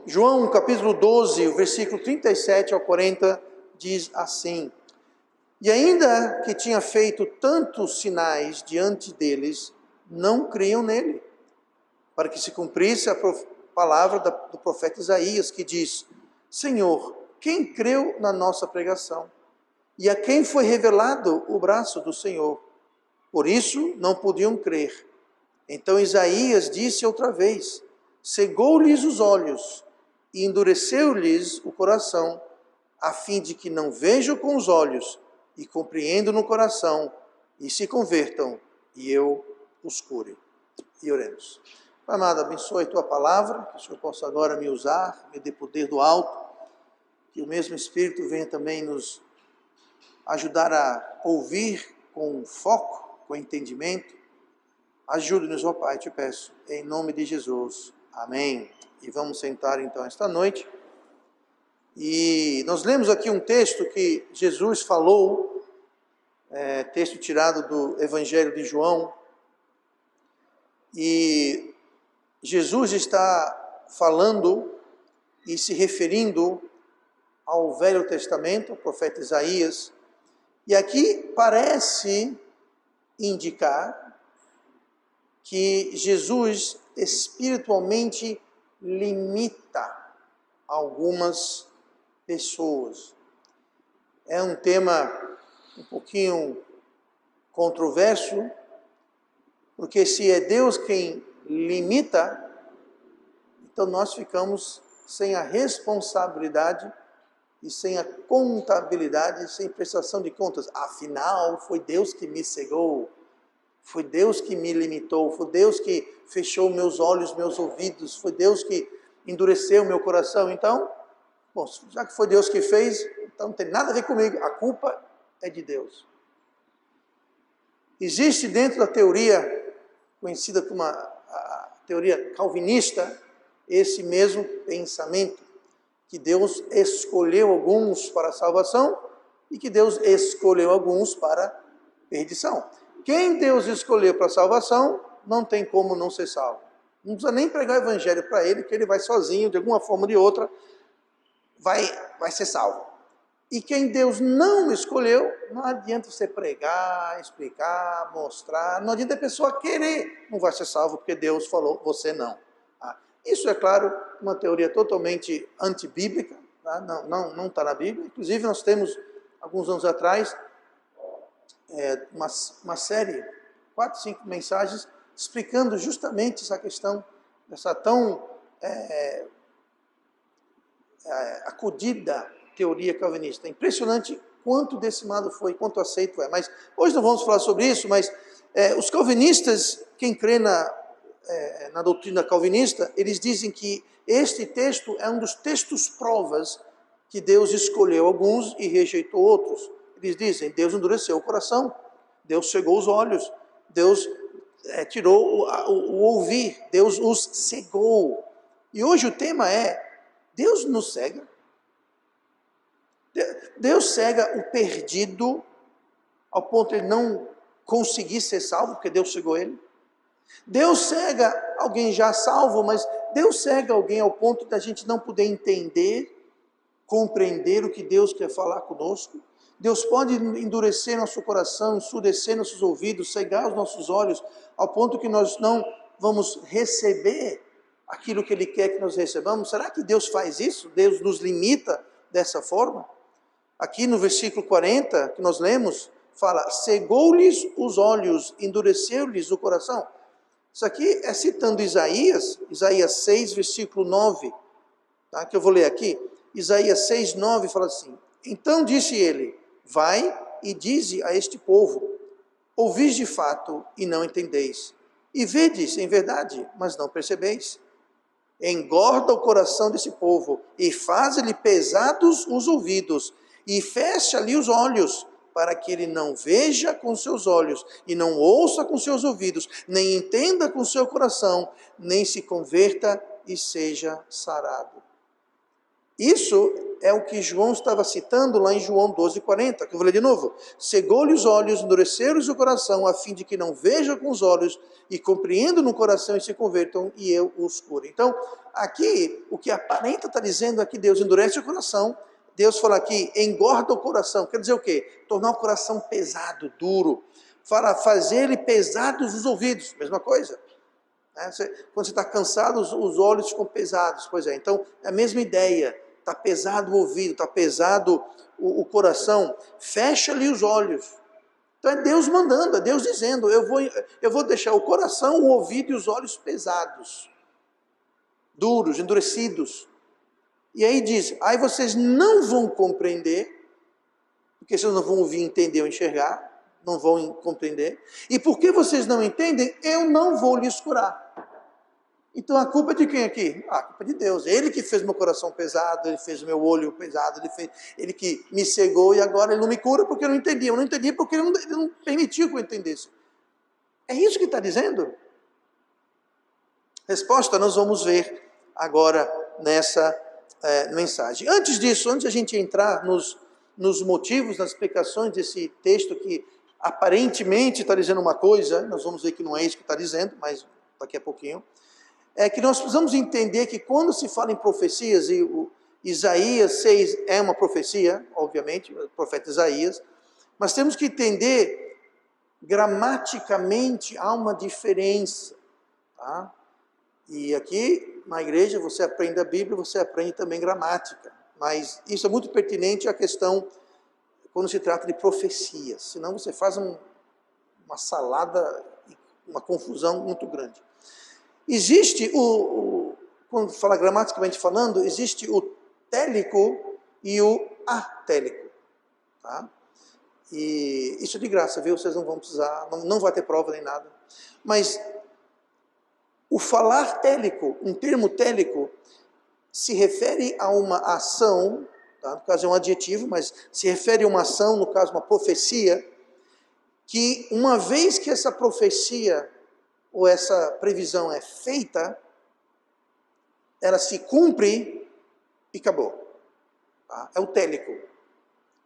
João capítulo 12, o versículo 37 ao 40, diz assim: E ainda que tinha feito tantos sinais diante deles, não criam nele, para que se cumprisse a palavra do profeta Isaías, que diz: Senhor, quem creu na nossa pregação? E a quem foi revelado o braço do Senhor? Por isso não podiam crer. Então Isaías disse outra vez: cegou-lhes os olhos e endureceu-lhes o coração, a fim de que não vejam com os olhos e compreendam no coração e se convertam e eu os cure. E oremos. Pai amado, abençoe a tua palavra, que o Senhor possa agora me usar, me dê poder do alto, que o mesmo Espírito venha também nos ajudar a ouvir com foco, com entendimento. Ajude-nos, ó Pai, te peço, em nome de Jesus. Amém. E vamos sentar então esta noite. E nós lemos aqui um texto que Jesus falou, texto tirado do Evangelho de João. E Jesus está falando e se referindo ao Velho Testamento, ao profeta Isaías. E aqui parece indicar que Jesus espiritualmente limita algumas pessoas. É um tema um pouquinho controverso, porque se é Deus quem limita, então nós ficamos sem a responsabilidade e sem a contabilidade, sem prestação de contas. Afinal, foi Deus que me cegou, foi Deus que me limitou, foi Deus que fechou meus olhos, meus ouvidos, foi Deus que endureceu meu coração. Então, bom, já que foi Deus que fez, então não tem nada a ver comigo, a culpa é de Deus. Existe dentro da teoria, conhecida como a teoria calvinista, esse mesmo pensamento, que Deus escolheu alguns para a salvação e que Deus escolheu alguns para a perdição. Quem Deus escolheu para a salvação, não tem como não ser salvo. Não precisa nem pregar o evangelho para ele, que ele vai sozinho, de alguma forma ou de outra, vai ser salvo. E quem Deus não escolheu, não adianta você pregar, explicar, mostrar, não adianta a pessoa querer, não vai ser salvo, porque Deus falou, você não. Isso é claro, uma teoria totalmente antibíblica, tá? Não está na Bíblia. Inclusive nós temos, alguns anos atrás, uma série, 4, 5 mensagens, explicando justamente essa questão, essa tão acudida teoria calvinista. É impressionante quanto decimado foi, quanto aceito é. Mas hoje não vamos falar sobre isso, mas os calvinistas, quem crê na doutrina calvinista, eles dizem que este texto é um dos textos provas que Deus escolheu alguns e rejeitou outros. Eles dizem, Deus endureceu o coração, Deus cegou os olhos, Deus tirou o ouvir, Deus os cegou. E hoje o tema é, Deus nos cega? Deus cega o perdido ao ponto de ele não conseguir ser salvo, porque Deus cegou ele? Deus cega alguém já salvo, mas Deus cega alguém ao ponto de a gente não poder entender, compreender o que Deus quer falar conosco? Deus pode endurecer nosso coração, ensurdecer nossos ouvidos, cegar os nossos olhos, ao ponto que nós não vamos receber aquilo que Ele quer que nós recebamos? Será que Deus faz isso? Deus nos limita dessa forma? Aqui no versículo 40, que nós lemos, fala, cegou-lhes os olhos, endureceu-lhes o coração. Isso aqui é citando Isaías 6, versículo 9, tá? Que eu vou ler aqui. Isaías 6, 9 fala assim, então disse ele, vai e dize a este povo, ouvis de fato e não entendeis, e vedes em verdade, mas não percebeis. Engorda o coração desse povo, e faz-lhe pesados os ouvidos, e fecha-lhe os olhos, para que ele não veja com seus olhos, e não ouça com seus ouvidos, nem entenda com seu coração, nem se converta e seja sarado. Isso é o que João estava citando lá em João 12:40, que eu vou ler de novo. Cegou-lhe os olhos, endureceram-lhes o coração, a fim de que não vejam com os olhos e compreendam no coração e se convertam, e eu os cure. Então, aqui, o que aparenta está dizendo aqui, Deus endurece o coração. Deus fala aqui, engorda o coração. Quer dizer o quê? Tornar o coração pesado, duro. Fala, fazer ele pesados os ouvidos. Mesma coisa. Quando você está cansado, os olhos ficam pesados. Pois é, então é a mesma ideia. Está pesado o ouvido, está pesado o coração. Fecha-lhe os olhos. Então é Deus mandando, é Deus dizendo, eu vou deixar o coração, o ouvido e os olhos pesados. Duros, endurecidos. E aí diz, aí vocês não vão compreender, porque vocês não vão ouvir, entender ou enxergar, não vão compreender. E porque vocês não entendem, eu não vou lhes curar. Então a culpa é de quem aqui? A culpa é de Deus. Ele que fez meu coração pesado, ele fez meu olho pesado, ele que me cegou e agora ele não me cura porque eu não entendi. Eu não entendi porque ele não permitiu que eu entendesse. É isso que está dizendo? Resposta nós vamos ver agora nessa mensagem. Antes disso, antes de a gente entrar nos motivos, nas explicações desse texto que aparentemente está dizendo uma coisa, nós vamos ver que não é isso que está dizendo, mas daqui a pouquinho, é que nós precisamos entender que quando se fala em profecias, e o Isaías 6 é uma profecia, obviamente, o profeta Isaías, mas temos que entender, gramaticamente há uma diferença, tá? E aqui na igreja você aprende a Bíblia, você aprende também gramática, mas isso é muito pertinente à questão quando se trata de profecias, senão você faz uma salada, uma confusão muito grande. Existe quando fala gramaticamente falando, existe o télico e o atélico, tá? E isso é de graça, viu? Vocês não vão precisar, não vai ter prova nem nada. Mas o falar télico, um termo télico, se refere a uma ação, tá? No caso é um adjetivo, mas se refere a uma ação, no caso uma profecia, que uma vez que essa profecia ou essa previsão é feita, ela se cumpre e acabou. Tá? É o télico.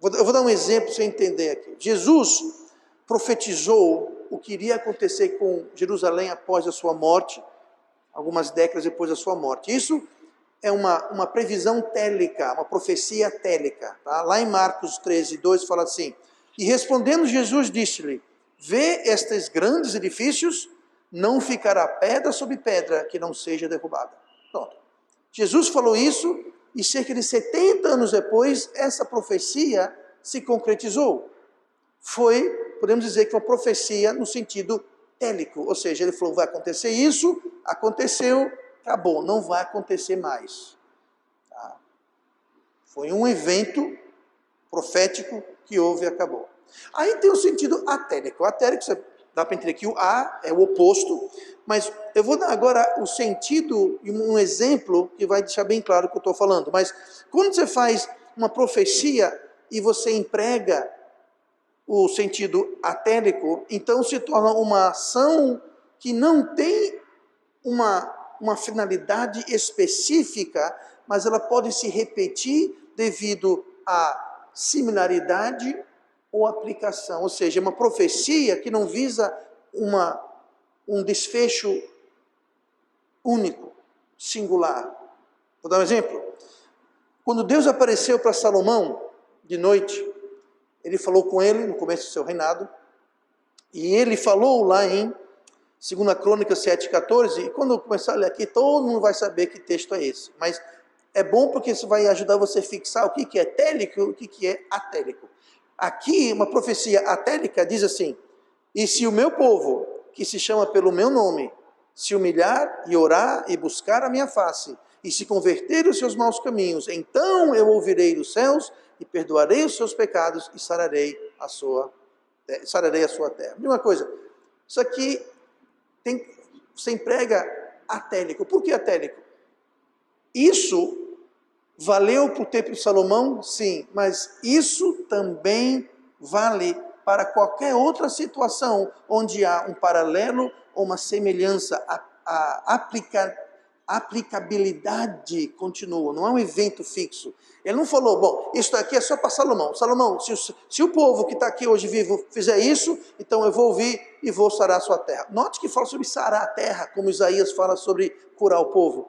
Eu vou dar um exemplo para você entender aqui. Jesus profetizou o que iria acontecer com Jerusalém após a sua morte, algumas décadas depois da sua morte. Isso é uma previsão télica, uma profecia télica. Tá? Lá em Marcos 13:2 fala assim, e respondendo Jesus disse-lhe, vê estes grandes edifícios, não ficará pedra sobre pedra que não seja derrubada. Pronto. Jesus falou isso e cerca de 70 anos depois, essa profecia se concretizou. Foi, podemos dizer que uma profecia no sentido télico, ou seja, ele falou, vai acontecer isso, aconteceu, acabou, não vai acontecer mais. Tá? Foi um evento profético que houve e acabou. Aí tem o sentido atélico. Atélico, você dá para entender que o A é o oposto, mas eu vou dar agora o sentido e um exemplo que vai deixar bem claro o que eu estou falando. Mas quando você faz uma profecia e você emprega o sentido atélico, então se torna uma ação que não tem uma finalidade específica, mas ela pode se repetir devido à similaridade ou aplicação, ou seja, uma profecia que não visa um desfecho único, singular. Vou dar um exemplo. Quando Deus apareceu para Salomão de noite, ele falou com ele no começo do seu reinado, e ele falou lá em 2 Crônicas 7:14, e quando eu começar a ler aqui, todo mundo vai saber que texto é esse, mas é bom porque isso vai ajudar você a fixar o que é télico e o que é atélico. Aqui, uma profecia atélica diz assim, e se o meu povo, que se chama pelo meu nome, se humilhar e orar e buscar a minha face, e se converter dos seus maus caminhos, então eu ouvirei dos céus e perdoarei os seus pecados e sararei a sua terra. De uma coisa, isso aqui você emprega atélico. Por que atélico? Isso valeu para o templo de Salomão? Sim, mas isso também vale para qualquer outra situação onde há um paralelo ou uma semelhança A aplicabilidade continua, não é um evento fixo. Ele não falou, bom, isso aqui é só para Salomão. Salomão, se o povo que está aqui hoje vivo fizer isso, então eu vou ouvir e vou sarar a sua terra. Note que fala sobre sarar a terra, como Isaías fala sobre curar o povo.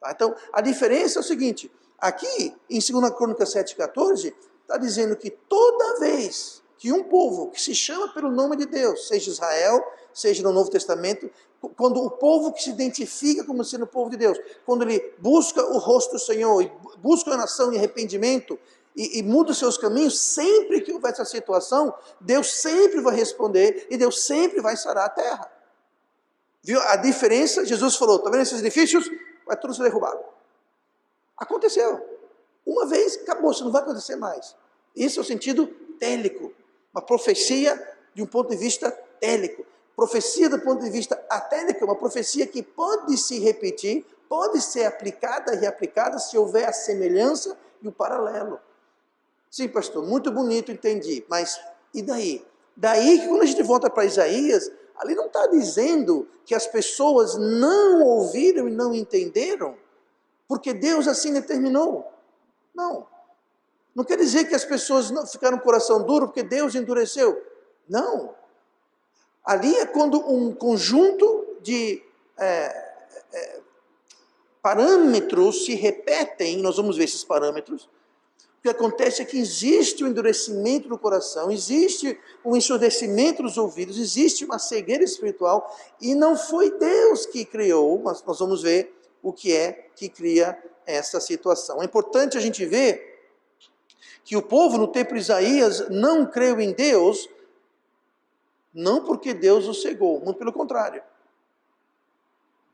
Tá? Então, a diferença é o seguinte, aqui em 2 Crônicas 7,14, está dizendo que toda vez que um povo que se chama pelo nome de Deus, seja Israel, seja no Novo Testamento, quando o povo que se identifica como sendo o povo de Deus, quando ele busca o rosto do Senhor, e busca a nação em arrependimento, e muda os seus caminhos, sempre que houver essa situação, Deus sempre vai responder, e Deus sempre vai sarar a terra. Viu a diferença? Jesus falou, está vendo esses edifícios? Vai tudo ser derrubado. Aconteceu. Uma vez, acabou, isso não vai acontecer mais. Isso é o sentido télico. Uma profecia de um ponto de vista télico. Profecia do ponto de vista atélico é uma profecia que pode se repetir, pode ser aplicada e reaplicada se houver a semelhança e o paralelo. Sim, pastor, muito bonito, entendi, mas e daí? Daí que quando a gente volta para Isaías, ali não está dizendo que as pessoas não ouviram e não entenderam, porque Deus assim determinou. Não. Não quer dizer que as pessoas não ficaram com o coração duro porque Deus endureceu. Não. Ali é quando um conjunto de parâmetros se repetem, nós vamos ver esses parâmetros. O que acontece é que existe um endurecimento do coração, existe um ensurdecimento dos ouvidos, existe uma cegueira espiritual, e não foi Deus que criou, mas nós vamos ver o que é que cria essa situação. É importante a gente ver que o povo no tempo de Isaías não creu em Deus, não porque Deus o cegou, muito pelo contrário.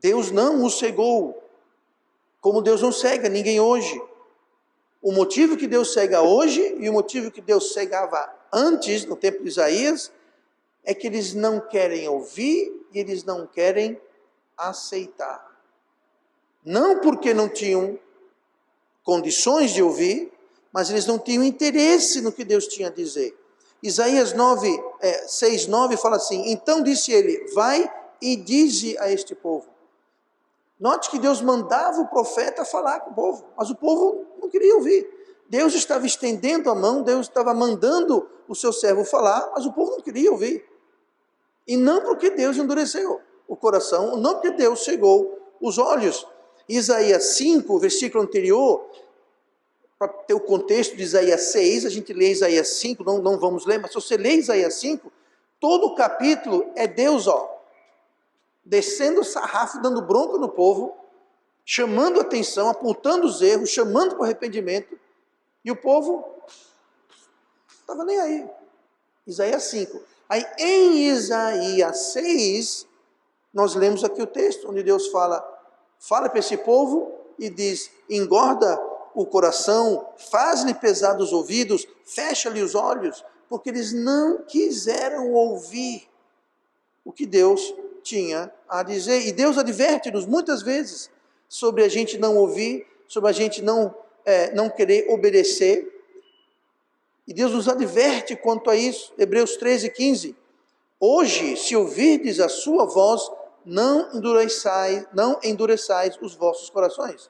Deus não o cegou, como Deus não cega ninguém hoje. O motivo que Deus cega hoje e o motivo que Deus cegava antes, no tempo de Isaías, é que eles não querem ouvir e eles não querem aceitar. Não porque não tinham condições de ouvir, mas eles não tinham interesse no que Deus tinha a dizer. Isaías 6:9 fala assim, então disse ele, vai e dize a este povo. Note que Deus mandava o profeta falar com o povo, mas o povo não queria ouvir. Deus estava estendendo a mão, Deus estava mandando o seu servo falar, mas o povo não queria ouvir. E não porque Deus endureceu o coração, não porque Deus cegou os olhos. Isaías 5, o versículo anterior, para ter o contexto de Isaías 6, a gente lê Isaías 5, não vamos ler, mas se você lê Isaías 5, todo o capítulo é Deus, descendo o sarrafo, dando bronca no povo, chamando a atenção, apontando os erros, chamando para o arrependimento, e o povo estava nem aí. Isaías 5. Aí em Isaías 6, nós lemos aqui o texto, onde Deus fala para esse povo e diz, engorda o coração, faz-lhe pesar os ouvidos, fecha-lhe os olhos, porque eles não quiseram ouvir o que Deus tinha a dizer. E Deus adverte-nos muitas vezes sobre a gente não ouvir, sobre a gente não querer obedecer. E Deus nos adverte quanto a isso. Hebreus 13:15. Hoje, se ouvirdes a sua voz, não endureçais os vossos corações.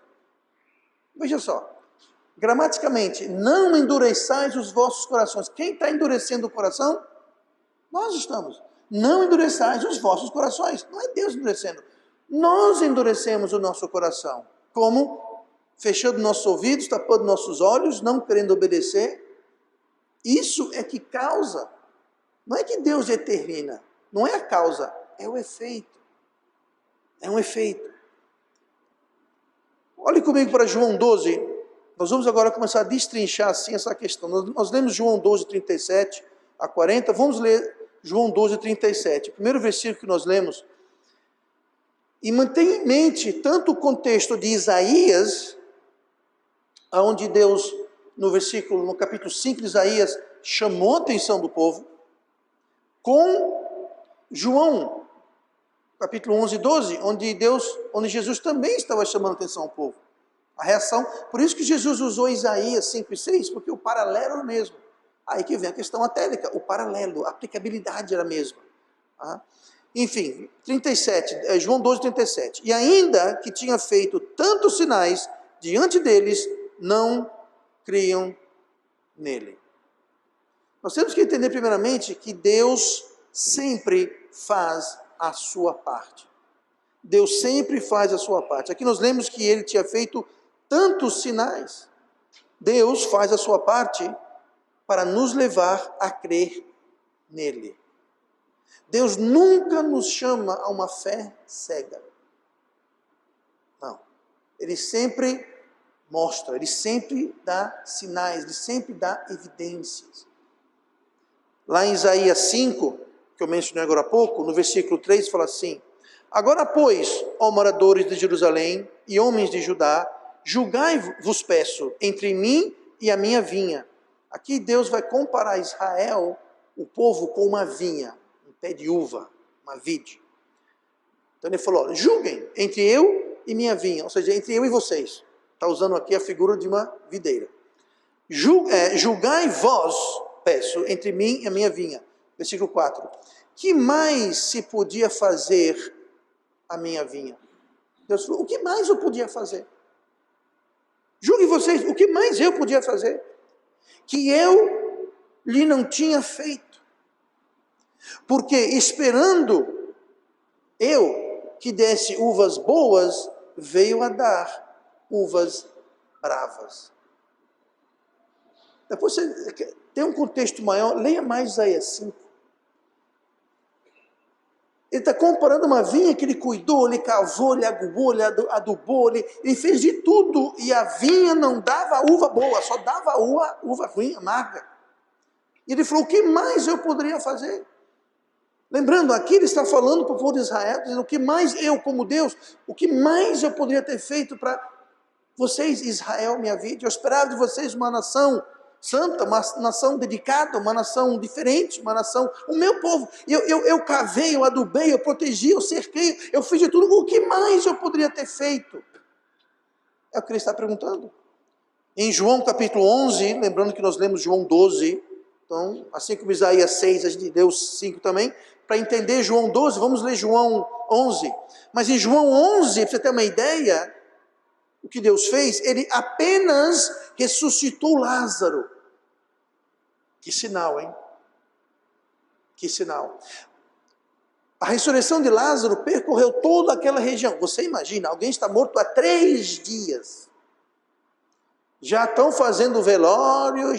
Veja só, gramaticamente, não endureçais os vossos corações. Quem está endurecendo o coração? Nós estamos. Não endureçais os vossos corações. Não é Deus endurecendo. Nós endurecemos o nosso coração. Como? Fechando nossos ouvidos, tapando nossos olhos, não querendo obedecer. Isso é que causa. Não é que Deus determina. Não é a causa, é o efeito. É um efeito. Olhe comigo para João 12. Nós vamos agora começar a destrinchar assim essa questão. Nós lemos João 12, 37 a 40. Vamos ler João 12, 37. O primeiro versículo que nós lemos. E mantenha em mente tanto o contexto de Isaías, onde Deus, no capítulo 5 de Isaías, chamou a atenção do povo, com João, capítulo 11 e 12, onde Jesus também estava chamando a atenção ao povo. A reação, por isso que Jesus usou Isaías 5 e 6, porque o paralelo é o mesmo. Aí que vem a questão atélica, o paralelo, a aplicabilidade era a mesma. Enfim, 37, João 12, 37. E ainda que tinha feito tantos sinais diante deles, não criam nele. Nós temos que entender primeiramente que Deus sempre faz a sua parte. Deus sempre faz a sua parte. Aqui nós lemos que ele tinha feito tantos sinais. Deus faz a sua parte para nos levar a crer nele. Deus nunca nos chama a uma fé cega. Não. Ele sempre mostra, ele sempre dá sinais, ele sempre dá evidências. Lá em Isaías 5, que eu mencionei agora há pouco, no versículo 3, fala assim: agora, pois, ó moradores de Jerusalém e homens de Judá, julgai-vos, peço, entre mim e a minha vinha. Aqui Deus vai comparar Israel, o povo, com uma vinha, um pé de uva, uma vide. Então ele falou: julguem entre eu e minha vinha, ou seja, entre eu e vocês. Está usando aqui a figura de uma videira. Julgai vós, peço, entre mim e a minha vinha. Versículo 4. Que mais se podia fazer a minha vinha? Deus falou: o que mais eu podia fazer? Julgue vocês, o que mais eu podia fazer? Que eu lhe não tinha feito. Porque esperando eu que desse uvas boas, veio a dar uvas bravas. Depois você tem um contexto maior, leia mais Isaías 5. Ele está comparando uma vinha que ele cuidou, ele cavou, ele agubou, ele adubou, ele fez de tudo, e a vinha não dava uva boa, só dava uva ruim, amarga. E ele falou: o que mais eu poderia fazer? Lembrando, aqui ele está falando para o povo de Israel, dizendo: o que mais eu, como Deus, o que mais eu poderia ter feito para vocês, Israel, minha vida? Eu esperava de vocês uma nação santa, uma nação dedicada, uma nação diferente, uma nação, o meu povo. Eu cavei, eu adubei, eu protegi, eu cerquei, eu fiz de tudo. O que mais eu poderia ter feito? É o que ele está perguntando. Em João capítulo 11, lembrando que nós lemos João 12, então, assim como Isaías 6, a gente leu 5 também, para entender João 12, vamos ler João 11. Mas em João 11, para você ter uma ideia, o que Deus fez, ele apenas ressuscitou Lázaro. Que sinal, hein? Que sinal. A ressurreição de Lázaro percorreu toda aquela região. Você imagina, alguém está morto há 3 dias. Já estão fazendo velório,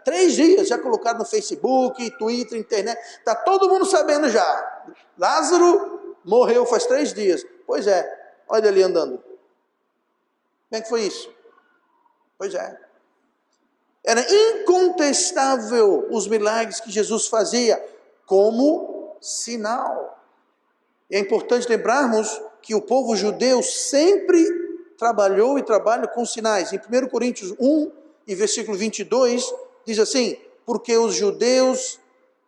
3 dias, já colocaram no Facebook, Twitter, internet, está todo mundo sabendo já. Lázaro morreu faz 3 dias. Pois é, olha ali andando. Como é que foi isso? Pois é. Era incontestável os milagres que Jesus fazia como sinal. E é importante lembrarmos que o povo judeu sempre trabalhou e trabalha com sinais. Em 1 Coríntios 1, e versículo 22, diz assim: porque os judeus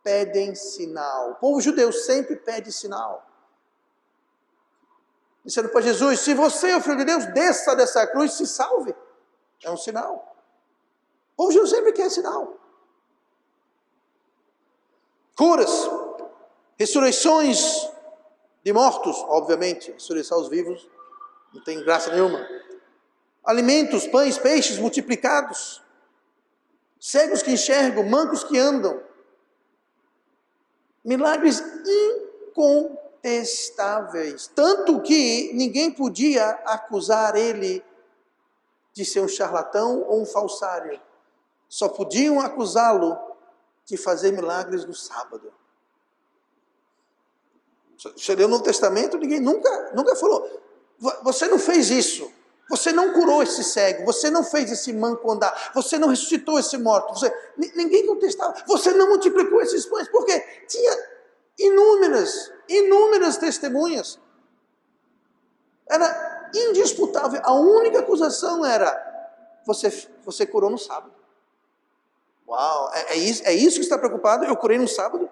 pedem sinal. O povo judeu sempre pede sinal. Dizendo para Jesus: se você é o Filho de Deus, desça dessa cruz e se salve. É um sinal. O povo judeu sempre quer sinal. Curas, ressurreições de mortos, obviamente, ressurreição aos vivos não tem graça nenhuma. Alimentos, pães, peixes multiplicados, cegos que enxergam, mancos que andam. Milagres incontestáveis, tanto que ninguém podia acusar ele de ser um charlatão ou um falsário. Só podiam acusá-lo de fazer milagres no sábado. Você leu no Testamento, ninguém nunca falou: você não fez isso, você não curou esse cego, você não fez esse manco andar, você não ressuscitou esse morto, ninguém contestava, você não multiplicou esses pães, porque tinha inúmeras testemunhas. Era indisputável. A única acusação era: você curou no sábado. Uau, é isso que está preocupado? Eu curei no sábado?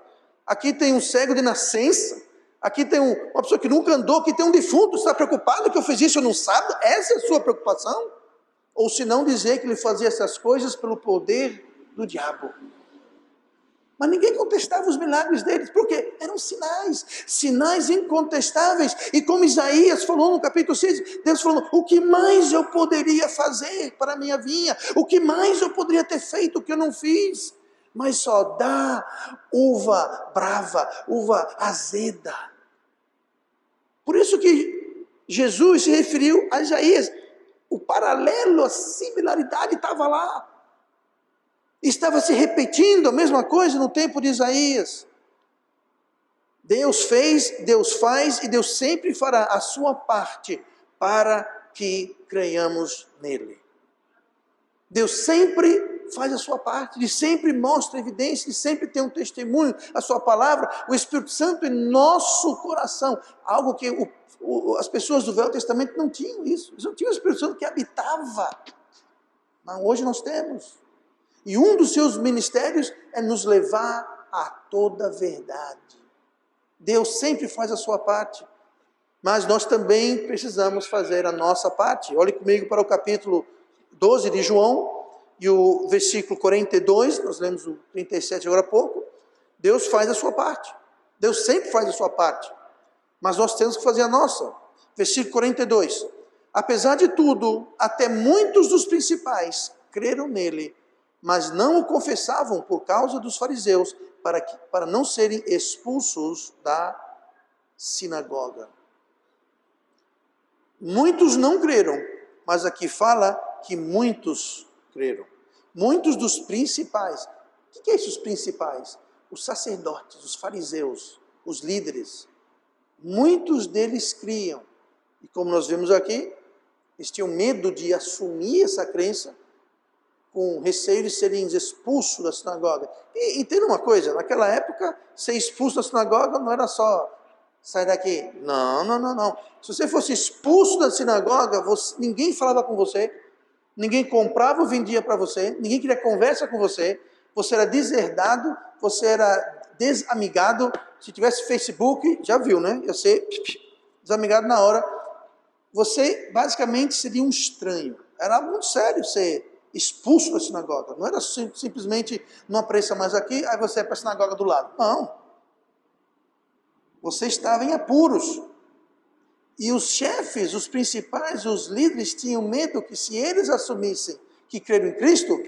Aqui tem um cego de nascença, aqui tem uma pessoa que nunca andou, aqui tem um defunto, está preocupado que eu fiz isso no sábado? Essa é a sua preocupação? Ou se não dizer que ele fazia essas coisas pelo poder do diabo. Mas ninguém contestava os milagres deles, porque eram sinais, sinais incontestáveis. E como Isaías falou no capítulo 6, Deus falou: o que mais eu poderia fazer para a minha vinha? O que mais eu poderia ter feito que eu não fiz? Mas só dá uva brava, uva azeda. Por isso que Jesus se referiu a Isaías. O paralelo, a similaridade estava lá. Estava se repetindo a mesma coisa no tempo de Isaías. Deus fez, Deus faz e Deus sempre fará a sua parte para que creiamos nele. Deus sempre faz a sua parte, Ele sempre mostra evidência, Ele sempre tem um testemunho, a sua palavra, o Espírito Santo em nosso coração, algo que as pessoas do Velho Testamento não tinham isso, eles não tinham o Espírito Santo que habitava, mas hoje nós temos. E um dos seus ministérios é nos levar a toda a verdade. Deus sempre faz a sua parte, mas nós também precisamos fazer a nossa parte. Olhe comigo para o capítulo 12 de João, e o versículo 42, nós lemos o 37 agora há pouco. Deus faz a sua parte, Deus sempre faz a sua parte, mas nós temos que fazer a nossa. Versículo 42, apesar de tudo, até muitos dos principais creram nele, mas não o confessavam por causa dos fariseus, para não serem expulsos da sinagoga. Muitos não creram, mas aqui fala que muitos creram. Muitos dos principais. O que é isso, os principais? Os sacerdotes, os fariseus, os líderes. Muitos deles criam. E como nós vemos aqui, eles tinham medo de assumir essa crença, com receio de serem expulsos da sinagoga. E entenda uma coisa, naquela época, ser expulso da sinagoga não era só sair daqui. Não. Se você fosse expulso da sinagoga, ninguém falava com você, ninguém comprava ou vendia para você, ninguém queria conversa com você, você era deserdado, você era desamigado. Se tivesse Facebook, já viu, né? Ia ser desamigado na hora. Você basicamente seria um estranho. Era muito sério ser expulso da sinagoga. Não era simplesmente não apareça mais aqui, aí você é para a sinagoga do lado. Não. Você estava em apuros. E os chefes, os principais, os líderes tinham medo que se eles assumissem que creram em Cristo,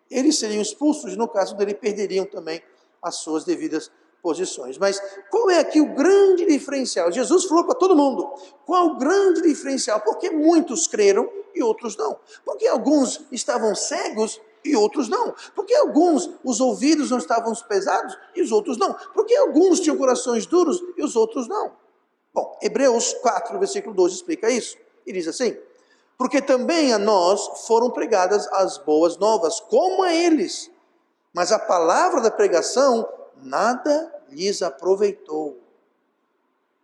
eles seriam expulsos, e no caso dele perderiam também as suas devidas posições. Mas qual é aqui o grande diferencial? Jesus falou para todo mundo. Qual o grande diferencial? Porque muitos creram e outros não. Porque alguns estavam cegos e outros não. Porque alguns, os ouvidos não estavam pesados e os outros não. Porque alguns tinham corações duros e os outros não. Bom, Hebreus 4, versículo 12 explica isso. E diz assim: porque também a nós foram pregadas as boas novas, como a eles. Mas a palavra da pregação nada lhes aproveitou.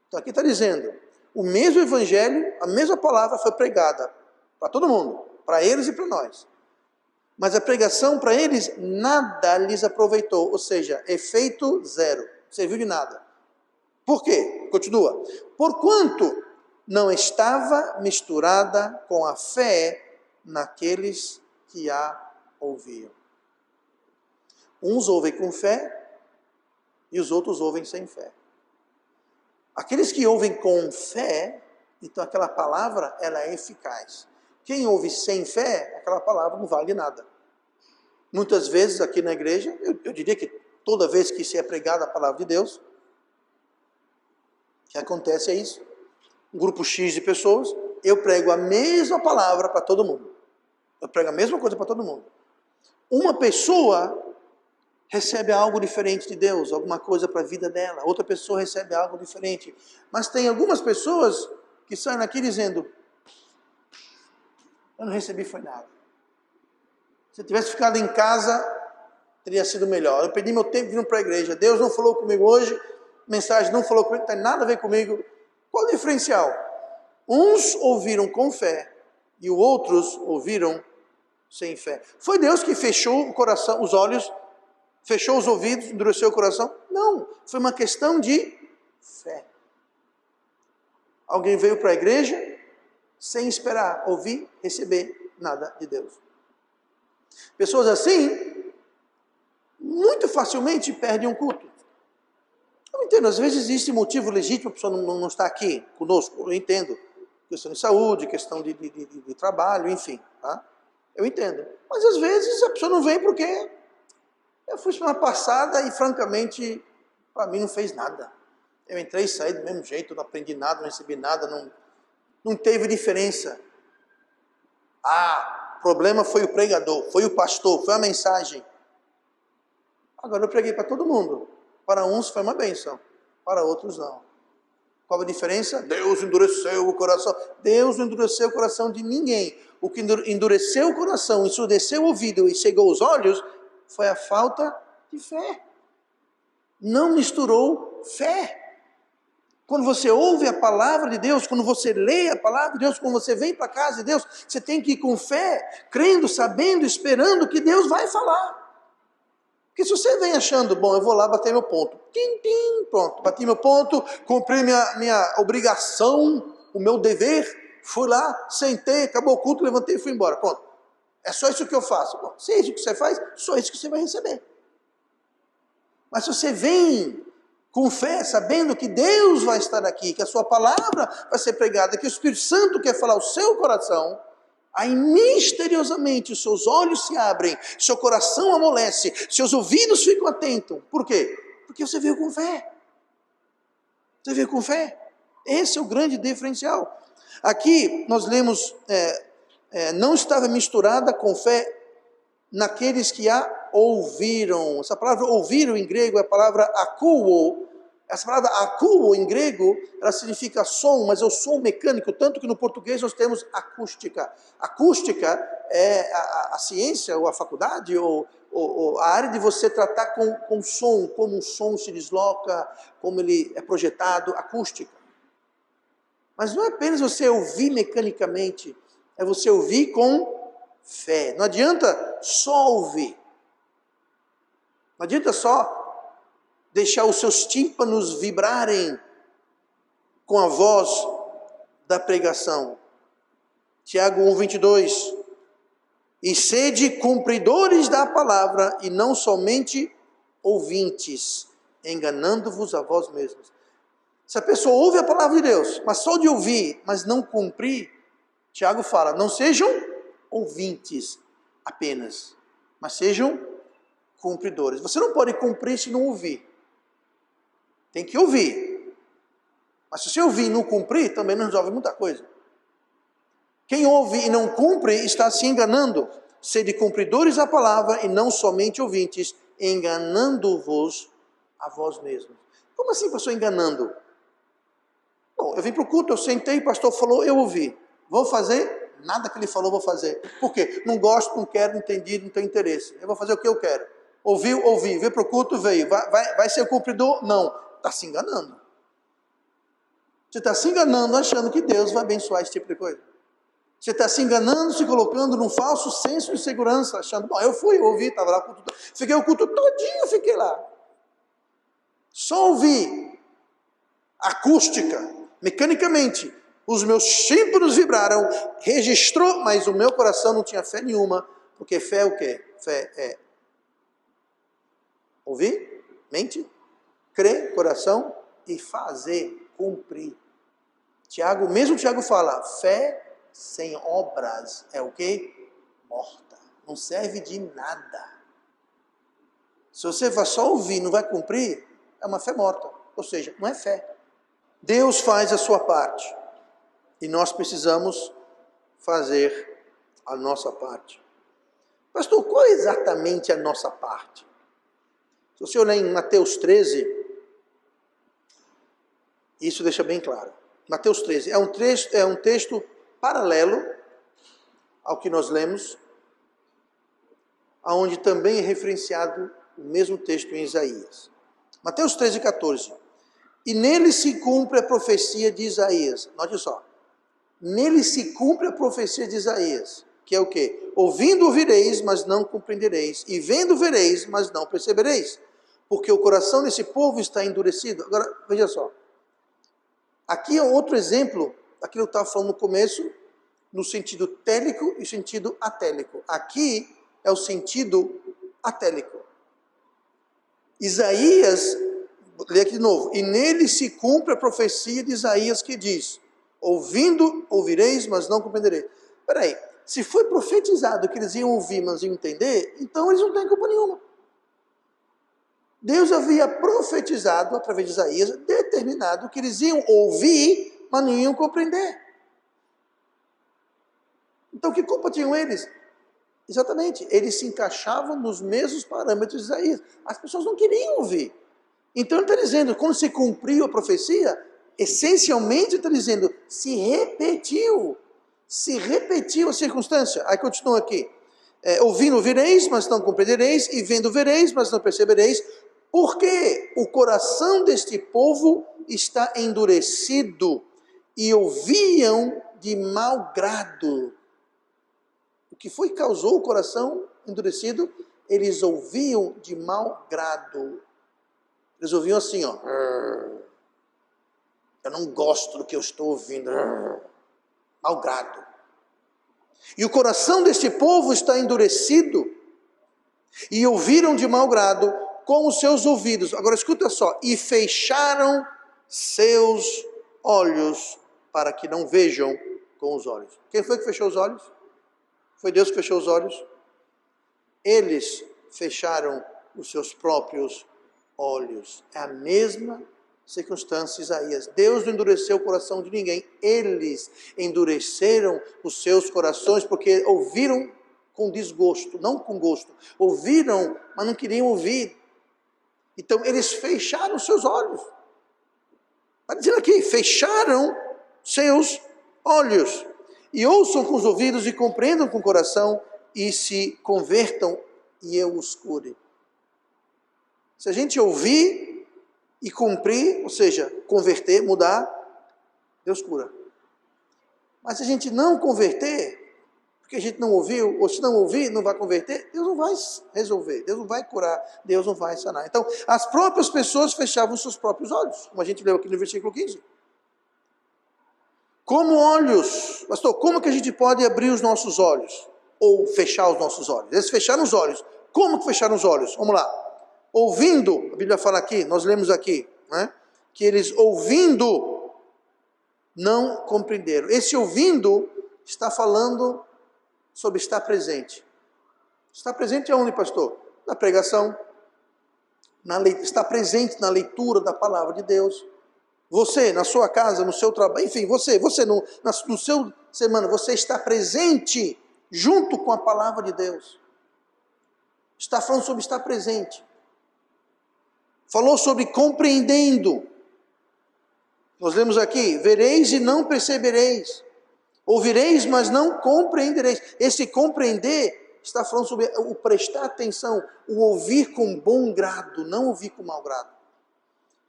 Então aqui está dizendo, o mesmo evangelho, a mesma palavra foi pregada para todo mundo, para eles e para nós. Mas a pregação para eles nada lhes aproveitou, ou seja, efeito zero, serviu de nada. Por quê? Continua. Porquanto não estava misturada com a fé naqueles que a ouviam. Uns ouvem com fé e os outros ouvem sem fé. Aqueles que ouvem com fé, então aquela palavra ela é eficaz. Quem ouve sem fé, aquela palavra não vale nada. Muitas vezes aqui na igreja, eu diria que toda vez que se é pregada a palavra de Deus, o que acontece é isso. Um grupo X de pessoas, eu prego a mesma palavra para todo mundo. Eu prego a mesma coisa para todo mundo. Uma pessoa recebe algo diferente de Deus, alguma coisa para a vida dela. Outra pessoa recebe algo diferente. Mas tem algumas pessoas que saem aqui dizendo, eu não recebi foi nada. Se eu tivesse ficado em casa, teria sido melhor. Eu perdi meu tempo vindo para a igreja. Deus não falou comigo hoje, mensagem não falou comigo, não tem nada a ver comigo. Qual o diferencial? Uns ouviram com fé e os outros ouviram sem fé. Foi Deus que fechou o coração, os olhos, fechou os ouvidos, endureceu o coração? Não, foi uma questão de fé. Alguém veio para a igreja sem esperar ouvir, receber nada de Deus. Pessoas assim muito facilmente perdem um culto. Eu entendo, às vezes existe motivo legítimo para a pessoa não estar aqui conosco, eu entendo. Questão de saúde, questão de trabalho, enfim. Tá? Eu entendo. Mas às vezes a pessoa não vem porque eu fui semana passada e francamente para mim não fez nada. Eu entrei e saí do mesmo jeito, não aprendi nada, não recebi nada, não teve diferença. O problema foi o pregador, foi o pastor, foi a mensagem. Agora eu preguei para todo mundo. Para uns foi uma bênção, para outros não. Qual a diferença? Deus endureceu o coração. Deus não endureceu o coração de ninguém. O que endureceu o coração, ensurdeceu o ouvido e cegou os olhos, foi a falta de fé. Não misturou fé. Quando você ouve a palavra de Deus, quando você lê a palavra de Deus, quando você vem para a casa de Deus, você tem que ir com fé, crendo, sabendo, esperando que Deus vai falar. Porque se você vem achando, bom, eu vou lá bater meu ponto. Tim, tim, pronto, bati meu ponto, cumpri minha obrigação, o meu dever, fui lá, sentei, acabou o culto, levantei e fui embora. Pronto. É só isso que eu faço. Bom, se é isso que você faz, só isso que você vai receber. Mas se você vem com fé, sabendo que Deus vai estar aqui, que a sua palavra vai ser pregada, que o Espírito Santo quer falar ao seu coração, aí misteriosamente os seus olhos se abrem, seu coração amolece, seus ouvidos ficam atentos. Por quê? Porque você veio com fé. Você veio com fé. Esse é o grande diferencial. Aqui nós lemos, não estava misturada com fé naqueles que a ouviram. Essa palavra ouviram em grego é a palavra akouo. Essa palavra akouo em grego, ela significa som, mas é o som mecânico, tanto que no português nós temos acústica. Acústica é a ciência, ou a faculdade, ou a área de você tratar com som, como um som se desloca, como ele é projetado, acústica. Mas não é apenas você ouvir mecanicamente, é você ouvir com fé. Não adianta só ouvir. Não adianta só deixar os seus tímpanos vibrarem com a voz da pregação. Tiago 1:22. E sede cumpridores da palavra e não somente ouvintes, enganando-vos a vós mesmos. Se a pessoa ouve a palavra de Deus, mas só de ouvir, mas não cumprir, Tiago fala, não sejam ouvintes apenas, mas sejam cumpridores. Você não pode cumprir se não ouvir. Tem que ouvir. Mas se você ouvir e não cumprir, também não resolve muita coisa. Quem ouve e não cumpre está se enganando. Sede cumpridores da palavra e não somente ouvintes, enganando-vos a vós mesmos. Como assim, pastor, enganando? Bom, eu vim para o culto, eu sentei, o pastor falou, eu ouvi. Vou fazer? Nada que ele falou, vou fazer. Por quê? Não gosto, não quero, não entendi, não tenho interesse. Eu vou fazer o que eu quero. Ouviu? Ouvi. Veio para o culto? Veio. Vai ser cumpridor? Não. Está se enganando. Você está se enganando achando que Deus vai abençoar esse tipo de coisa. Você está se enganando, se colocando num falso senso de segurança, achando, bom, eu fui, eu ouvi, estava lá, fiquei o culto todinho, fiquei lá. Só ouvi, acústica, mecanicamente, os meus tímpanos vibraram, registrou, mas o meu coração não tinha fé nenhuma, porque fé é o quê? Fé é ouvir, mente, crer, coração, e fazer, cumprir. Mesmo Tiago fala, fé sem obras é o quê? Morta. Não serve de nada. Se você vai só ouvir e não vai cumprir, é uma fé morta. Ou seja, não é fé. Deus faz a sua parte. E nós precisamos fazer a nossa parte. Pastor, qual é exatamente a nossa parte? Se você olhar em Mateus 13, isso deixa bem claro. Mateus 13 é um texto paralelo ao que nós lemos, aonde também é referenciado o mesmo texto em Isaías. Mateus 13:14. E nele se cumpre a profecia de Isaías. Note só. Nele se cumpre a profecia de Isaías, que é o quê? Ouvindo ouvireis, mas não compreendereis, e vendo vereis, mas não percebereis, porque o coração desse povo está endurecido. Agora, veja só. Aqui é outro exemplo daquilo que eu estava falando no começo, no sentido télico e sentido atélico. Aqui é o sentido atélico. Isaías, lê aqui de novo, e nele se cumpre a profecia de Isaías que diz, ouvindo, ouvireis, mas não compreendereis. Espera aí, se foi profetizado que eles iam ouvir, mas iam entender, então eles não têm culpa nenhuma. Deus havia profetizado, através de Isaías, determinado que eles iam ouvir, mas não iam compreender. Então que culpa tinham eles? Exatamente, eles se encaixavam nos mesmos parâmetros de Isaías. As pessoas não queriam ouvir. Então ele está dizendo, quando se cumpriu a profecia, essencialmente está dizendo, se repetiu a circunstância. Aí continua aqui, ouvindo ouvireis, mas não compreendereis, e vendo vereis, mas não percebereis, porque o coração deste povo está endurecido, e ouviam de mau grado. O que foi que causou o coração endurecido? Eles ouviam de mau grado. Eles ouviam assim, ó. Eu não gosto do que eu estou ouvindo. Mau grado. E o coração deste povo está endurecido. E ouviram de mau grado com os seus ouvidos. Agora escuta só. E fecharam seus olhos para que não vejam com os olhos. Quem foi que fechou os olhos? Foi Deus que fechou os olhos? Eles fecharam os seus próprios olhos. É a mesma circunstância, Isaías. Deus não endureceu o coração de ninguém. Eles endureceram os seus corações porque ouviram com desgosto, não com gosto. Ouviram, mas não queriam ouvir. Então eles fecharam os seus olhos. Está dizendo aqui, fecharam seus olhos. E ouçam com os ouvidos e compreendam com o coração e se convertam e eu os cure. Se a gente ouvir e cumprir, ou seja, converter, mudar, Deus cura. Mas se a gente não converter, porque a gente não ouviu, ou se não ouvir, não vai converter, Deus não vai resolver, Deus não vai curar, Deus não vai sanar. Então, as próprias pessoas fechavam seus próprios olhos, como a gente leu aqui no versículo 15. Como olhos, pastor, como que a gente pode abrir os nossos olhos? Ou fechar os nossos olhos? Eles fecharam os olhos. Como que fecharam os olhos? Vamos lá. Ouvindo, a Bíblia fala aqui, nós lemos aqui, né? Que eles ouvindo, não compreenderam. Esse ouvindo está falando sobre estar presente. Está presente aonde, pastor? Na pregação. Está presente na leitura da palavra de Deus. Você, na sua casa, no seu trabalho, enfim, você no seu semana, você está presente junto com a palavra de Deus. Está falando sobre estar presente. Falou sobre compreendendo. Nós lemos aqui, vereis e não percebereis. Ouvireis, mas não compreendereis. Esse compreender está falando sobre o prestar atenção, o ouvir com bom grado, não ouvir com mau grado.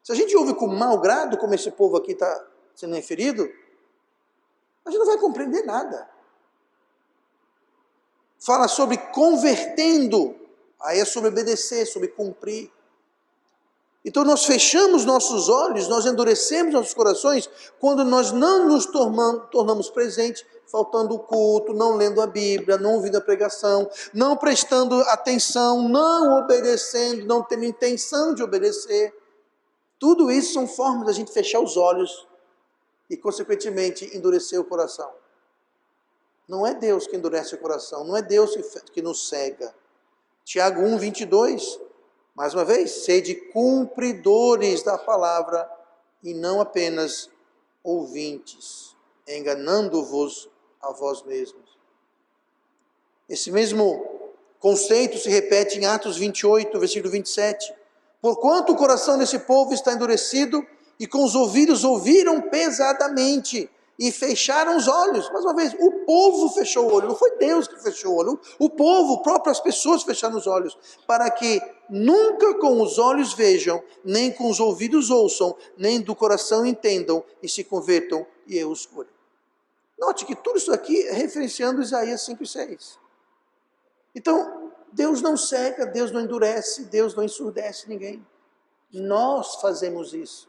Se a gente ouve com mau grado, como esse povo aqui está sendo referido, a gente não vai compreender nada. Fala sobre convertendo, aí é sobre obedecer, sobre cumprir. Então nós fechamos nossos olhos, nós endurecemos nossos corações, quando nós não nos tornamos presentes, faltando o culto, não lendo a Bíblia, não ouvindo a pregação, não prestando atenção, não obedecendo, não tendo intenção de obedecer. Tudo isso são formas da gente fechar os olhos e, consequentemente, endurecer o coração. Não é Deus que endurece o coração, não é Deus que nos cega. Tiago 1, 22, mais uma vez, sede cumpridores da palavra e não apenas ouvintes, enganando-vos a vós mesmos. Esse mesmo conceito se repete em Atos 28, versículo 27. Porquanto o coração desse povo está endurecido, e com os ouvidos ouviram pesadamente, e fecharam os olhos. Mais uma vez, o povo fechou o olho, não foi Deus que fechou o olho, o povo, próprias pessoas fecharam os olhos, para que nunca com os olhos vejam, nem com os ouvidos ouçam, nem do coração entendam, e se convertam, e eu os cure. Note que tudo isso aqui é referenciando Isaías 5 e 6. Então, Deus não cega, Deus não endurece, Deus não ensurdece ninguém. Nós fazemos isso.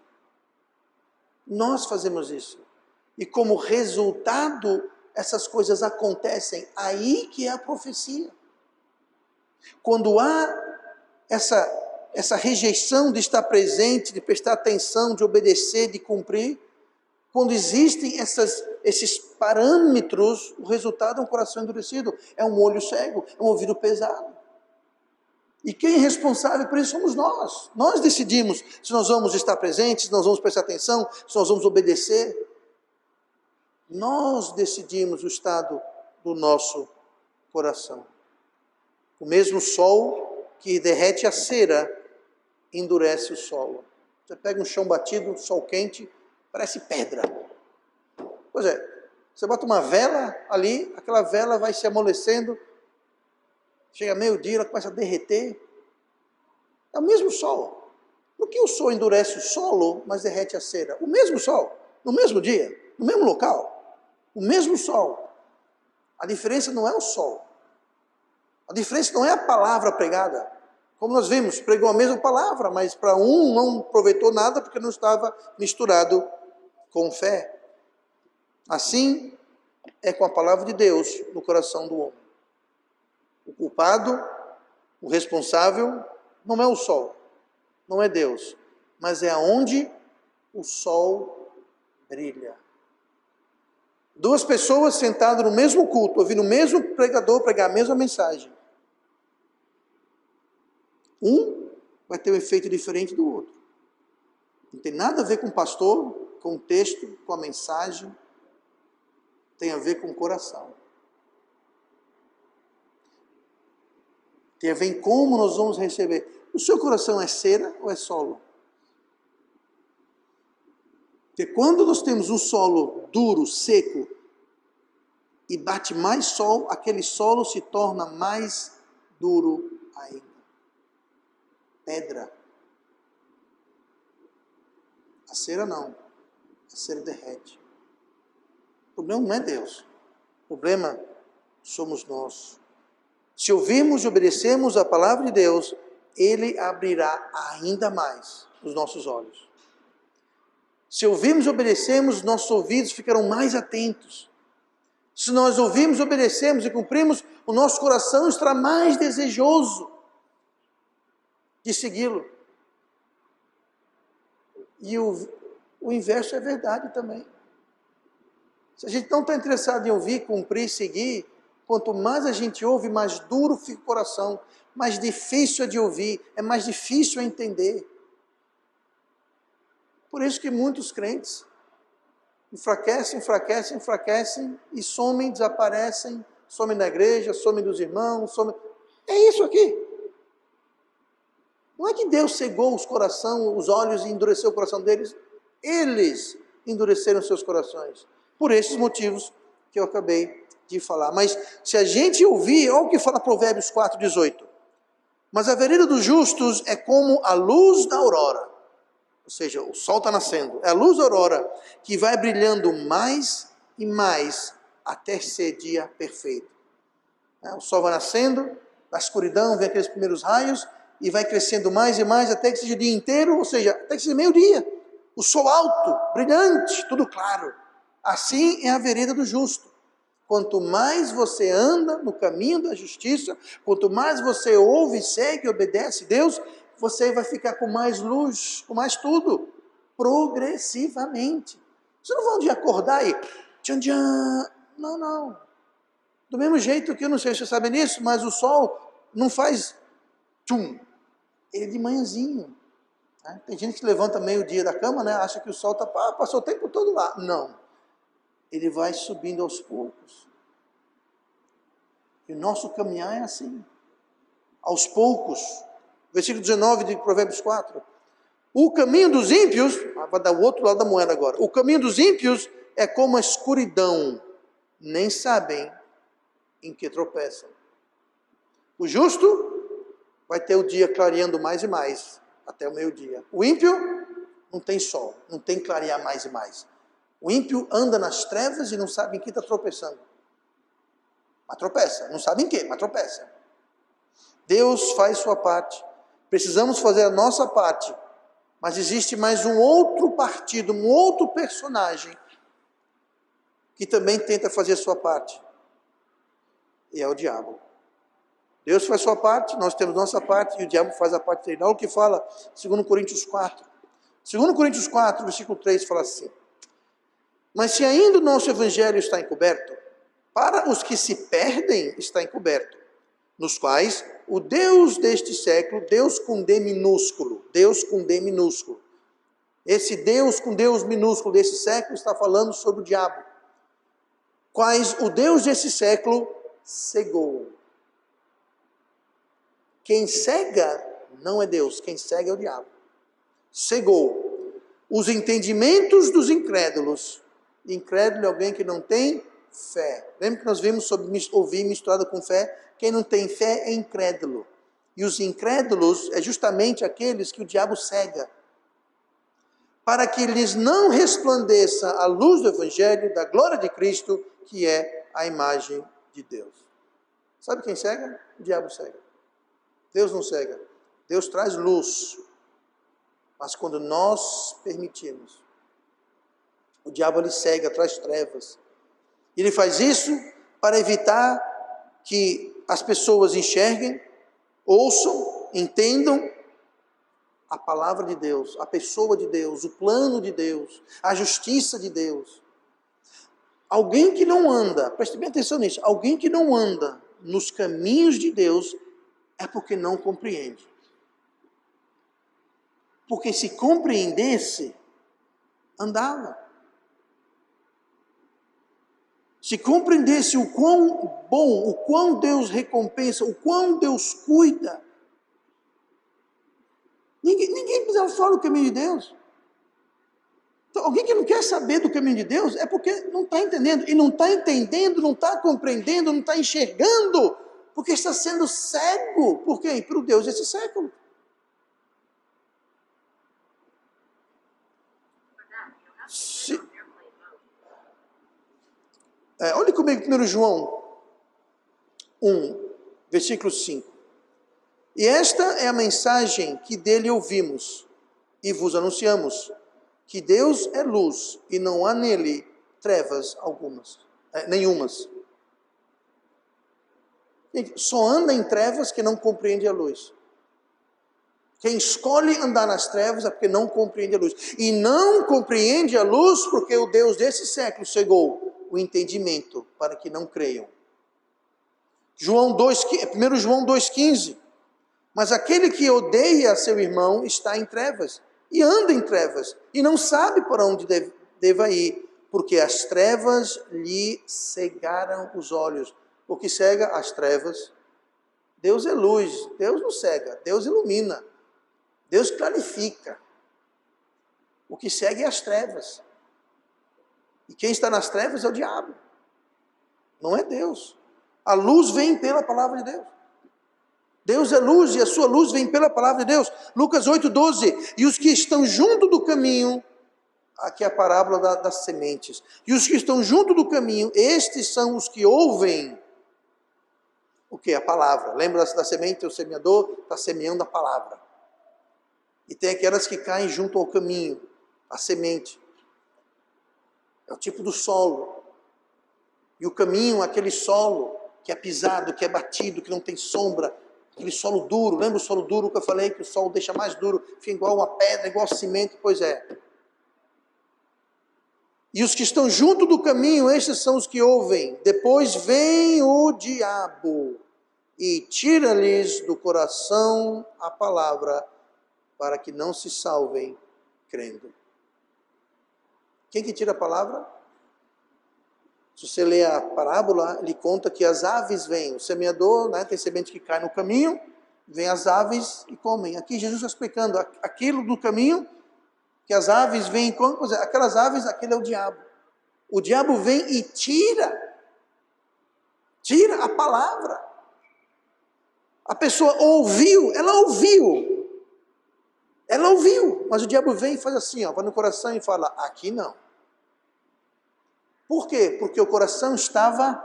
Nós fazemos isso. E como resultado, essas coisas acontecem. Aí que é a profecia. Quando há essa essa rejeição de estar presente, de prestar atenção, de obedecer, de cumprir, quando existem esses parâmetros, o resultado é um coração endurecido, é um olho cego, é um ouvido pesado. E quem é responsável por isso somos nós. Nós decidimos se nós vamos estar presentes, se nós vamos prestar atenção, se nós vamos obedecer. Nós decidimos o estado do nosso coração. O mesmo sol que derrete a cera, endurece o solo. Você pega um chão batido, sol quente, parece pedra. Pois é, você bota uma vela ali, aquela vela vai se amolecendo, chega meio-dia, ela começa a derreter. É o mesmo sol. Por que o sol endurece o solo, mas derrete a cera? O mesmo sol, no mesmo dia, no mesmo local, o mesmo sol. A diferença não é o sol. A diferença não é a palavra pregada. Como nós vimos, pregou a mesma palavra, mas para um não aproveitou nada porque não estava misturado com fé. Assim é com a palavra de Deus no coração do homem. O culpado, o responsável, não é o sol, não é Deus, mas é aonde o sol brilha. Duas pessoas sentadas no mesmo culto, ouvindo o mesmo pregador pregar a mesma mensagem. Um vai ter um efeito diferente do outro. Não tem nada a ver com o pastor, com o texto, com a mensagem. Tem a ver com o coração. Tem a ver em como nós vamos receber. O seu coração é cera ou é solo? Porque quando nós temos um solo duro, seco, e bate mais sol, aquele solo se torna mais duro ainda. Pedra. A cera não. A cera derrete. O problema não é Deus. O problema somos nós. Se ouvirmos e obedecemos a palavra de Deus, Ele abrirá ainda mais os nossos olhos. Se ouvirmos e obedecemos, nossos ouvidos ficarão mais atentos. Se nós ouvirmos, obedecemos e cumprimos, o nosso coração estará mais desejoso de segui-lo. E o inverso é verdade também. Se a gente não está interessado em ouvir, cumprir, seguir, quanto mais a gente ouve, mais duro fica o coração, mais difícil é de ouvir, é mais difícil é entender. Por isso que muitos crentes enfraquecem e somem, desaparecem, somem da igreja, somem dos irmãos, somem... É isso aqui. Não é que Deus cegou os corações, os olhos e endureceu o coração deles. Eles endureceram seus corações. Por esses motivos que eu acabei de falar. Mas se a gente ouvir, olha o que fala Provérbios 4:18. Mas a vereda dos justos é como a luz da aurora. Ou seja, o sol está nascendo. É a luz da aurora que vai brilhando mais e mais até ser dia perfeito. O sol vai nascendo, da escuridão vem aqueles primeiros raios e vai crescendo mais e mais até que seja o dia inteiro, ou seja, até que seja meio-dia. O sol alto, brilhante, tudo claro. Assim é a vereda do justo. Quanto mais você anda no caminho da justiça, quanto mais você ouve, segue, obedece a Deus, você vai ficar com mais luz, com mais tudo, progressivamente. Você não vai um dia acordar e tchan, tchan. Não. Do mesmo jeito que, eu não sei se você sabe disso, mas o sol não faz tchum. Ele é de manhãzinho. Né? Tem gente que levanta meio-dia da cama, né? Acha que o sol passou o tempo todo lá. Não. Ele vai subindo aos poucos. E o nosso caminhar é assim. Aos poucos. Versículo 19 de Provérbios 4. O caminho dos ímpios, vai dar o outro lado da moeda agora. O caminho dos ímpios é como a escuridão. Nem sabem em que tropeçam. O justo vai ter o dia clareando mais e mais, até o meio-dia. O ímpio não tem sol, não tem clarear mais e mais. O ímpio anda nas trevas e não sabe em que está tropeçando. Mas tropeça, não sabe em que, mas tropeça. Deus faz sua parte. Precisamos fazer a nossa parte. Mas existe mais um outro partido, um outro personagem que também tenta fazer a sua parte. E é o diabo. Deus faz sua parte, nós temos nossa parte, e o diabo faz a parte dele. Olha o que fala 2 Coríntios 4. 2 Coríntios 4, versículo 3, fala assim: mas se ainda o nosso evangelho está encoberto, para os que se perdem está encoberto, nos quais o Deus deste século, Deus com D minúsculo, esse Deus com Deus minúsculo desse século está falando sobre o diabo, quais o Deus desse século cegou. Quem cega não é Deus, quem cega é o diabo. Cegou os entendimentos dos incrédulos. Incrédulo é alguém que não tem fé. Lembra que nós vimos sobre ouvir misturado com fé? Quem não tem fé é incrédulo. E os incrédulos é justamente aqueles que o diabo cega, para que lhes não resplandeça a luz do Evangelho, da glória de Cristo, que é a imagem de Deus. Sabe quem cega? O diabo cega. Deus não cega. Deus traz luz. Mas quando nós permitimos, o diabo ele cega, traz trevas. Ele faz isso para evitar que as pessoas enxerguem, ouçam, entendam a palavra de Deus, a pessoa de Deus, o plano de Deus, a justiça de Deus. Alguém que não anda, preste bem atenção nisso, alguém que não anda nos caminhos de Deus é porque não compreende. Porque se compreendesse, andava. Se compreendesse o quão bom, o quão Deus recompensa, o quão Deus cuida, ninguém precisava falar do caminho de Deus. Então, alguém que não quer saber do caminho de Deus é porque não está entendendo. E não está entendendo, não está compreendendo, não está enxergando, porque está sendo cego. Por quem? Para o Deus desse século. Olhe comigo 1 João 1, versículo 5. E esta é a mensagem que dele ouvimos e vos anunciamos, que Deus é luz e não há nele trevas nenhumas. Só anda em trevas que não compreende a luz. Quem escolhe andar nas trevas é porque não compreende a luz. E não compreende a luz porque o Deus desse século cegou o entendimento para que não creiam. 1 João 2,15. Mas aquele que odeia seu irmão está em trevas, e anda em trevas, e não sabe para onde deva ir, porque as trevas lhe cegaram os olhos. O que cega? As trevas. Deus é luz, Deus não cega, Deus ilumina, Deus clarifica. O que segue é as trevas. E quem está nas trevas é o diabo, não é Deus. A luz vem pela palavra de Deus. Deus é luz e a sua luz vem pela palavra de Deus. Lucas 8,12. E os que estão junto do caminho, aqui é a parábola das sementes. E os que estão junto do caminho, estes são os que ouvem o que? A palavra. Lembra da semente? O semeador está semeando a palavra. E tem aquelas que caem junto ao caminho, a semente. É o tipo do solo. E o caminho, aquele solo que é pisado, que é batido, que não tem sombra, aquele solo duro. Lembra o solo duro que eu falei, que o solo deixa mais duro, fica igual uma pedra, igual cimento? Pois é. E os que estão junto do caminho, estes são os que ouvem. Depois vem o diabo e tira-lhes do coração a palavra, para que não se salvem crendo. Quem que tira a palavra? Se você ler a parábola, ele conta que as aves vêm. O semeador, tem semente que cai no caminho, vem as aves e comem. Aqui Jesus está explicando aquilo do caminho, que as aves vêm e comem. Aquelas aves, aquele é o diabo. O diabo vem e tira a palavra. A pessoa ouviu, mas o diabo vem e faz assim, vai no coração e fala, aqui não. Por quê? Porque o coração estava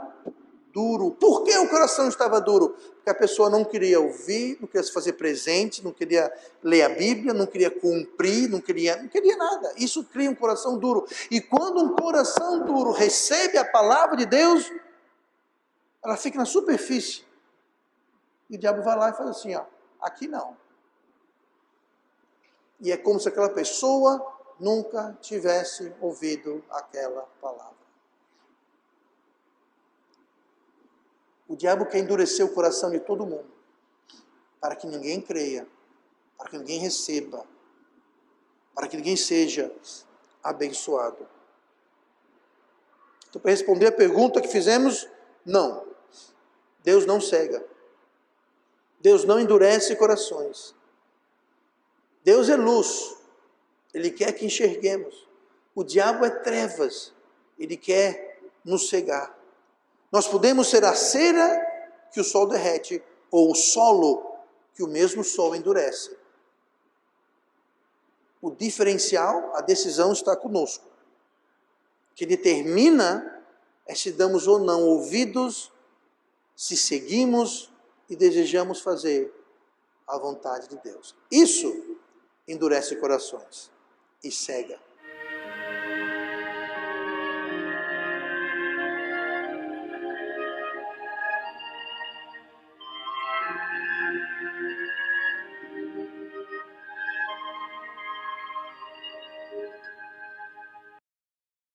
duro. Por que o coração estava duro? Porque a pessoa não queria ouvir, não queria se fazer presente, não queria ler a Bíblia, não queria cumprir, não queria nada. Isso cria um coração duro. E quando um coração duro recebe a palavra de Deus, ela fica na superfície. E o diabo vai lá e faz assim, ó, aqui não. E é como se aquela pessoa nunca tivesse ouvido aquela palavra. O diabo quer endurecer o coração de todo mundo, para que ninguém creia, para que ninguém receba, para que ninguém seja abençoado. Então, para responder a pergunta que fizemos, não. Deus não cega. Deus não endurece corações. Deus é luz. Ele quer que enxerguemos. O diabo é trevas. Ele quer nos cegar. Nós podemos ser a cera que o sol derrete, ou o solo que o mesmo sol endurece. O diferencial, a decisão está conosco. O que determina é se damos ou não ouvidos, se seguimos e desejamos fazer a vontade de Deus. Isso endurece corações e cega.